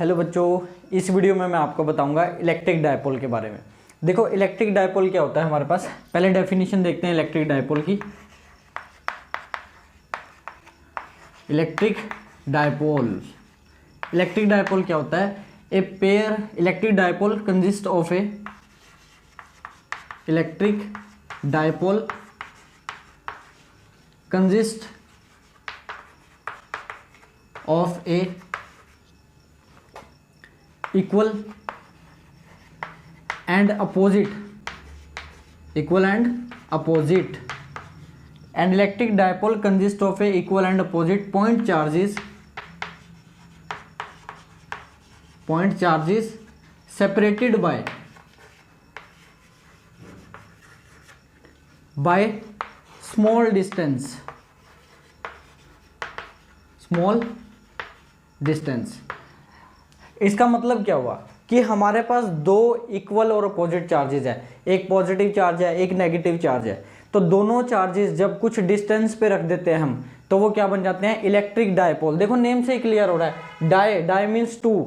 Hello बच्चों, इस video में मैं आपको बताऊंगा इलेक्ट्रिक डायपोल के बारे में। देखो इलेक्ट्रिक डायपोल क्या होता है हमारे पास। पहले डेफिनेशन देखते हैं इलेक्ट्रिक डायपोल की। इलेक्ट्रिक डायपोल क्या होता है? A pair electric dipole consist of A electric dipole consist of A equal and opposite and electric dipole consists of a equal and opposite point charges separated by small distance इसका मतलब क्या हुआ कि हमारे पास दो इक्वल और opposite charges हैं, एक पॉजिटिव चार्ज है एक नेगेटिव चार्ज है। तो दोनों चार्जेस जब कुछ डिस्टेंस पे रख देते हैं हम तो वो क्या बन जाते हैं? Electric dipole. देखो नेम से ही क्लियर हो रहा है, डाई मीन्स टू,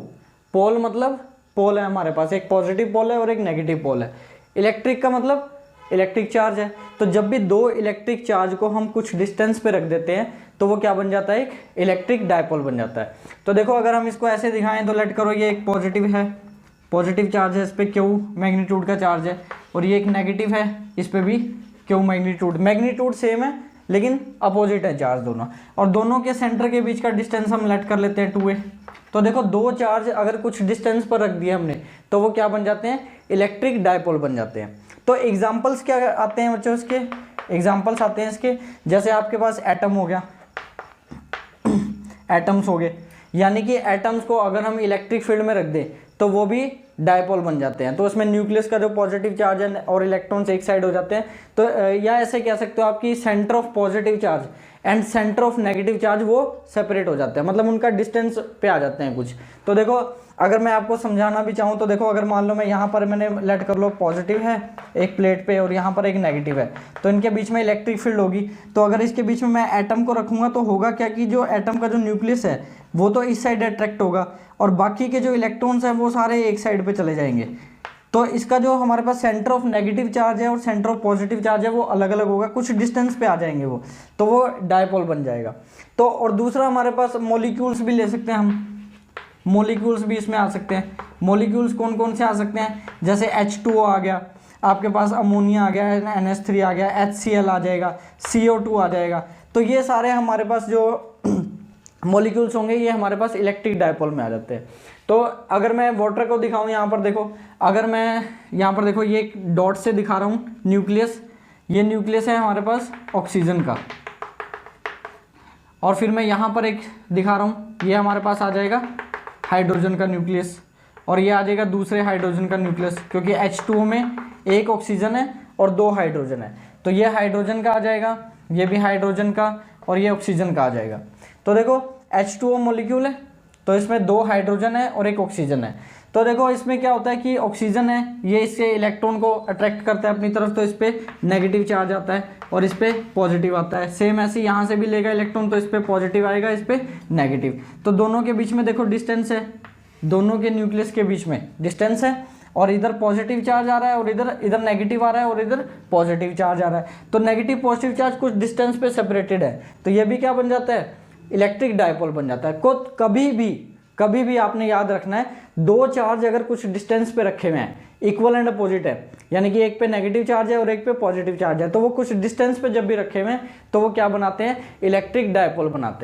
पोल मतलब पोल है हमारे पास, एक पॉजिटिव पोल है और एक नेगेटिव पोल है। इलेक्ट्रिक का मतलब इलेक्ट्रिक चार्ज है। तो जब भी दो इलेक्ट्रिक चार्ज को हम कुछ डिस्टेंस पे रख देते हैं तो वो क्या बन जाता है? एक इलेक्ट्रिक डायपोल बन जाता है। तो देखो अगर हम इसको ऐसे दिखाएं तो लेट करो ये एक पॉजिटिव है, पॉजिटिव चार्ज है, इस पर क्यू मैग्नीट्यूड का चार्ज है, और ये एक नेगेटिव है, इस पर भी क्यू मैग्नीट्यूड सेम है लेकिन अपोजिट है चार्ज दोनों, और दोनों के सेंटर के बीच का डिस्टेंस हम लेट कर लेते हैं 2a। तो देखो दो चार्ज अगर कुछ डिस्टेंस पर रख दिए हमने तो वो क्या बन जाते हैं? इलेक्ट्रिक डायपोल बन जाते हैं। तो एग्जाम्पल्स क्या आते हैं बच्चों? इसके एग्जाम्पल्स आते हैं इसके, जैसे आपके पास एटम हो गया, एटम्स हो गए, यानी कि एटम्स को अगर हम इलेक्ट्रिक फील्ड में रख दें तो वो भी डायपोल बन जाते हैं। तो उसमें न्यूक्लियस का जो पॉजिटिव चार्ज है और इलेक्ट्रॉन्स एक साइड हो जाते हैं। तो या ऐसे कह सकते हो आपकी centre of positive charge and centre of negative charge वो सेपरेट हो जाते हैं, मतलब उनका डिस्टेंस पे आ जाते हैं कुछ। तो देखो अगर मैं आपको समझाना भी चाहूँ तो देखो अगर मान लो मैं यहाँ पर मैंने लेट कर लो पॉजिटिव है एक प्लेट पे और यहाँ पर एक नेगेटिव है, तो इनके बीच में इलेक्ट्रिक फील्ड होगी। तो अगर इसके बीच में मैं एटम को रखूँगा तो होगा क्या कि जो एटम का जो न्यूक्लियस है वो तो इस साइड अट्रैक्ट होगा और बाकी के जो इलेक्ट्रॉन्स हैं वो सारे एक साइड पर चले जाएंगे। तो इसका जो हमारे पास सेंटर ऑफ नेगेटिव चार्ज है और सेंटर ऑफ पॉजिटिव चार्ज है वो अलग अलग होगा, कुछ डिस्टेंस पे आ जाएंगे वो, तो वो डायपोल बन जाएगा। तो और दूसरा हमारे पास मॉलिक्यूल्स भी ले सकते हैं हम, मॉलिक्यूल्स भी इसमें आ सकते हैं। मॉलिक्यूल्स कौन कौन से आ सकते हैं? जैसे H2O आ गया, आपके पास अमोनिया आ गया, NH3 आ गया, HCl आ जाएगा, CO2 आ जाएगा। तो ये सारे हमारे पास जो मॉलिक्यूल्स होंगे ये हमारे पास इलेक्ट्रिक डायपोल में आ जाते हैं। तो अगर मैं वाटर को दिखाऊं यहाँ पर देखो, अगर मैं यहाँ पर देखो ये एक डॉट से दिखा रहा हूँ न्यूक्लियस, ये न्यूक्लियस है हमारे पास ऑक्सीजन का, और फिर मैं यहाँ पर एक दिखा रहा हूँ ये हमारे पास आ जाएगा हाइड्रोजन का न्यूक्लियस, और ये आ जाएगा दूसरे हाइड्रोजन का न्यूक्लियस, क्योंकि H2O में एक ऑक्सीजन है और दो हाइड्रोजन है। तो ये हाइड्रोजन का आ जाएगा, ये भी हाइड्रोजन का, और ये ऑक्सीजन का आ जाएगा। तो देखो H2O मॉलिक्यूल है तो इसमें दो हाइड्रोजन है और एक ऑक्सीजन है। तो देखो इसमें क्या होता है कि ऑक्सीजन है ये इससे इलेक्ट्रॉन को अट्रैक्ट करता है अपनी तरफ, तो इस पर नेगेटिव चार्ज आता है और इस पर पॉजिटिव आता है। सेम ऐसे यहाँ से भी लेगा इलेक्ट्रॉन तो इस पर पॉजिटिव आएगा, इस पर नेगेटिव। तो दोनों के बीच में देखो डिस्टेंस है, दोनों के न्यूक्लियस के बीच में डिस्टेंस है, और इधर पॉजिटिव चार्ज आ रहा है और इधर नेगेटिव आ रहा है और इधर पॉजिटिव चार्ज आ रहा है। तो नेगेटिव पॉजिटिव चार्ज कुछ डिस्टेंस पे सेपरेटेड है, तो ये भी क्या बन जाता है? इलेक्ट्रिक डायपोल बन जाता है। को कभी भी आपने याद रखना है, दो चार्ज अगर कुछ डिस्टेंस पे रखे हुए हैं, इक्वल एंड अपोजिट है, यानी कि एक पे नेगेटिव चार्ज है और एक पे पॉजिटिव चार्ज है, तो वो कुछ डिस्टेंस पे जब भी रखे हुए हैं तो वो क्या बनाते हैं? इलेक्ट्रिक डायपोल बनाते हैं।